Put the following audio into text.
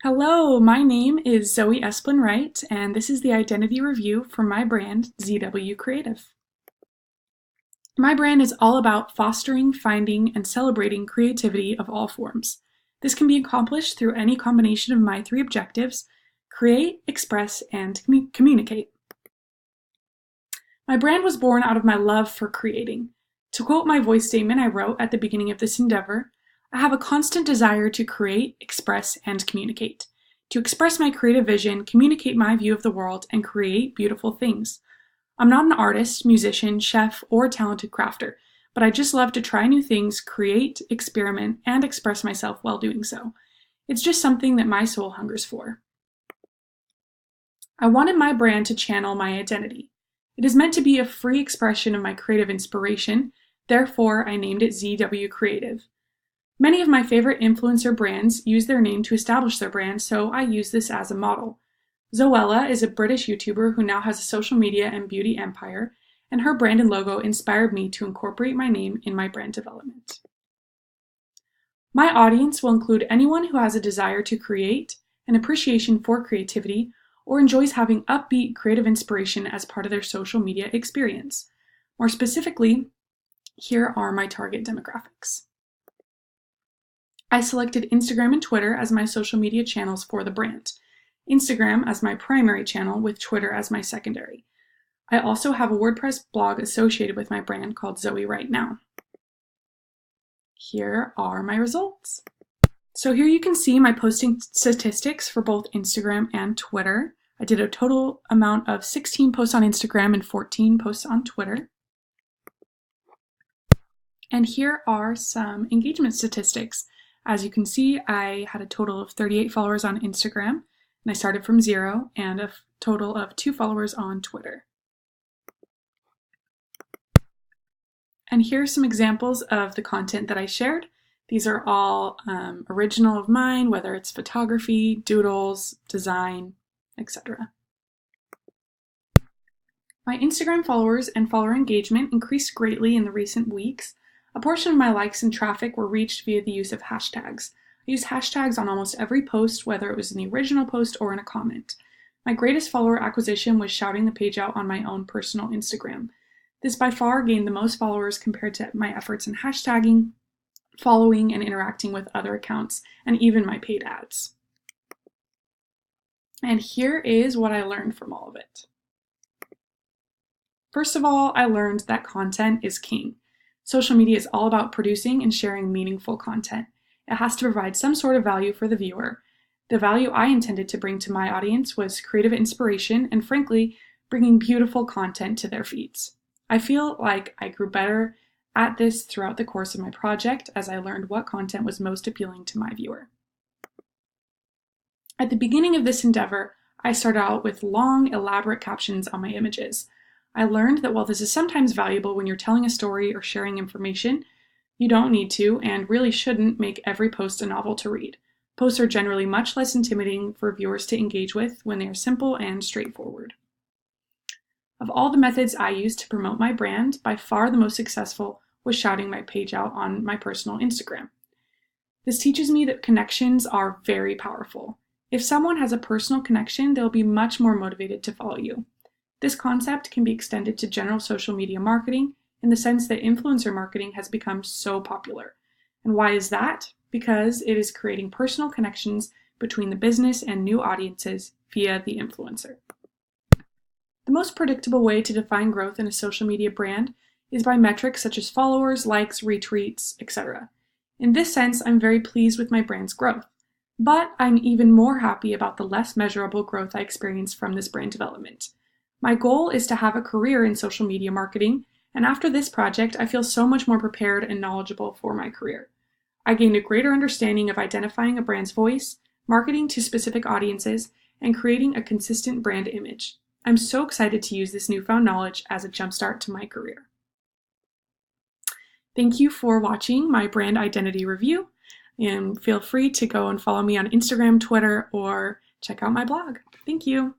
Hello, my name is Zoe Esplin Wright, and this is the identity review for my brand, ZW Creative. My brand is all about fostering, finding, and celebrating creativity of all forms. This can be accomplished through any combination of my three objectives: create, express, and communicate. My brand was born out of my love for creating. To quote my voice statement I wrote at the beginning of this endeavor, I have a constant desire to create, express, and communicate. To express my creative vision, communicate my view of the world, and create beautiful things. I'm not an artist, musician, chef, or talented crafter, but I just love to try new things, create, experiment, and express myself while doing so. It's just something that my soul hungers for. I wanted my brand to channel my identity. It is meant to be a free expression of my creative inspiration, therefore I named it ZW Creative. Many of my favorite influencer brands use their name to establish their brand, so I use this as a model. Zoella is a British YouTuber who now has a social media and beauty empire, and her brand and logo inspired me to incorporate my name in my brand development. My audience will include anyone who has a desire to create, an appreciation for creativity, or enjoys having upbeat creative inspiration as part of their social media experience. More specifically, here are my target demographics. I selected Instagram and Twitter as my social media channels for the brand. Instagram as my primary channel, with Twitter as my secondary. I also have a WordPress blog associated with my brand called Zoe Right Now. Here are my results. So here you can see my posting statistics for both Instagram and Twitter. I did a total amount of 16 posts on Instagram and 14 posts on Twitter. And here are some engagement statistics. As you can see, I had a total of 38 followers on Instagram, and I started from 0, and a total of 2 followers on Twitter. And here are some examples of the content that I shared. These are all original of mine, whether it's photography, doodles, design, etc. My Instagram followers and follower engagement increased greatly in the recent weeks. A portion of my likes and traffic were reached via the use of hashtags. I used hashtags on almost every post, whether it was in the original post or in a comment. My greatest follower acquisition was shouting the page out on my own personal Instagram. This by far gained the most followers compared to my efforts in hashtagging, following, and interacting with other accounts, and even my paid ads. And here is what I learned from all of it. First of all, I learned that content is king. Social media is all about producing and sharing meaningful content. It has to provide some sort of value for the viewer. The value I intended to bring to my audience was creative inspiration and, frankly, bringing beautiful content to their feeds. I feel like I grew better at this throughout the course of my project as I learned what content was most appealing to my viewer. At the beginning of this endeavor, I started out with long, elaborate captions on my images. I learned that while this is sometimes valuable when you're telling a story or sharing information, you don't need to and really shouldn't make every post a novel to read. Posts are generally much less intimidating for viewers to engage with when they are simple and straightforward. Of all the methods I used to promote my brand, by far the most successful was shouting my page out on my personal Instagram. This teaches me that connections are very powerful. If someone has a personal connection, they'll be much more motivated to follow you. This concept can be extended to general social media marketing in the sense that influencer marketing has become so popular. And why is that? Because it is creating personal connections between the business and new audiences via the influencer. The most predictable way to define growth in a social media brand is by metrics such as followers, likes, retweets, etc. In this sense, I'm very pleased with my brand's growth. But I'm even more happy about the less measurable growth I experienced from this brand development. My goal is to have a career in social media marketing, and after this project, I feel so much more prepared and knowledgeable for my career. I gained a greater understanding of identifying a brand's voice, marketing to specific audiences, and creating a consistent brand image. I'm so excited to use this newfound knowledge as a jumpstart to my career. Thank you for watching my brand identity review, and feel free to go and follow me on Instagram, Twitter, or check out my blog. Thank you.